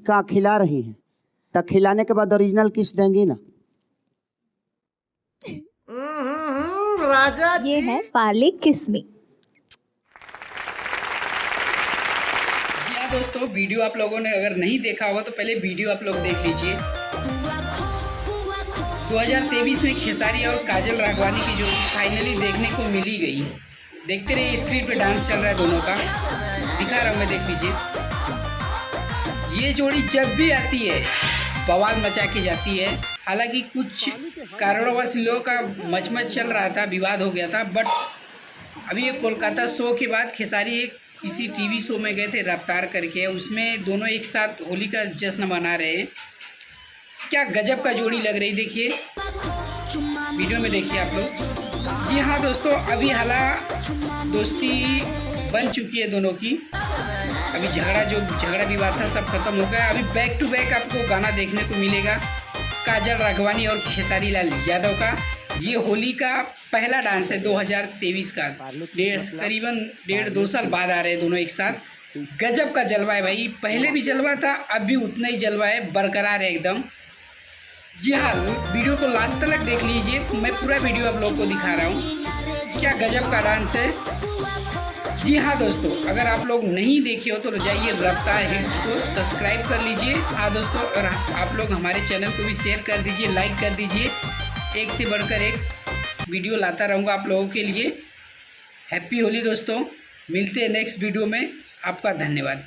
इसका खिला रही हैं, तो खिलाने के बाद ओरिजिनल किस देंगी ना? राजा ये है पार्ले किस्मी। जी हाँ दोस्तों, वीडियो आप लोगों ने अगर नहीं देखा होगा तो पहले वीडियो आप लोग देख लीजिए। 2023 में खेसारी और काजल राघवानी की जोड़ी फाइनली देखने को मिली गई। देखते रहिए, स्क्रीन पे डांस चल रहा है दोनों का, दिखा रहा हूँ मैं, देख लीजिए। ये जोड़ी जब भी आती है बवाल मचा के जाती है। हालांकि कुछ कारणोंवश लोगों का मचमच चल रहा था, विवाद हो गया था, बट अभी ये कोलकाता शो के बाद खेसारी एक किसी टीवी शो में गए थे रफ्तार करके, उसमें दोनों एक साथ होली का जश्न मना रहे हैं। क्या गजब का जोड़ी लग रही, देखिए वीडियो में, देखिए आप लोग। जी हाँ दोस्तों, अभी हालांकि दोस्ती बन चुकी है दोनों की। अभी झगड़ा विवाद था सब खत्म हो गया। अभी बैक टू बैक आपको गाना देखने को मिलेगा काजल राघवानी और खेसारी लाल यादव का। ये होली का पहला डांस है 2023 का, करीबन 1.5-2 साल बाद आ रहे हैं दोनों एक साथ। गजब का जलवा है भाई, पहले भी जलवा था, अब भी उतना ही जलवा है, बरकरार है एकदम। जी हाँ, वीडियो को लास्ट तक देख लीजिए, मैं पूरा वीडियो आप लोग को दिखा रहा हूँ। क्या गजब का डांस है। जी हाँ दोस्तों, अगर आप लोग नहीं देखे हो तो जाइए रफ्तार हिट्स को सब्सक्राइब कर लीजिए। हाँ दोस्तों, और आप लोग हमारे चैनल को भी शेयर कर दीजिए, लाइक कर दीजिए। एक से बढ़कर एक वीडियो लाता रहूँगा आप लोगों के लिए। हैप्पी होली दोस्तों, मिलते हैं नेक्स्ट वीडियो में। आपका धन्यवाद।